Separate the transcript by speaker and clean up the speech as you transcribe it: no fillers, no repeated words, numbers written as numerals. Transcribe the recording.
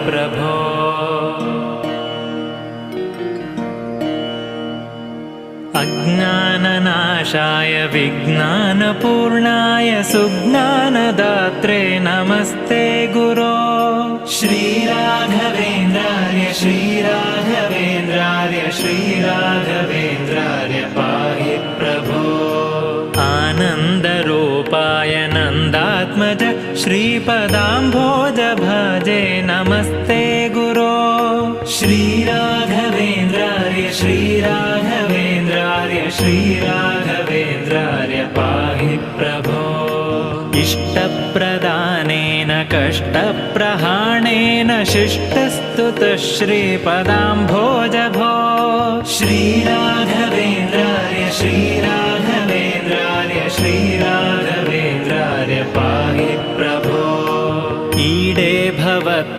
Speaker 1: प्रभो। अज्ञाननाशाय विज्ञानपूर्णाय सुज्ञानदात्रे नमस्ते गुरो। श्रीराघवेन्द्रार्य श्रीराघवेन्द्रार्य श्रीराघवेन्द्रार्य पाहि प्रभो। आनन्दरूपाय नन्दात्मज श्रीपदाम्भोज भजे नमस्ते गुरो। श्रीराघवेन्द्रार्य श्रीराघवेन्द्रार्य श्रीराघवेन्द्रार्य पाहि प्रभो। इष्टप्रदानेन कष्टप्रहाणेन शिष्टस्तुतः श्रीपदाम्भोज भो। श्रीराघवेन्द्रार्य श्रीराघवेन्द्रार्य श्रीराघवेन्द्रार्य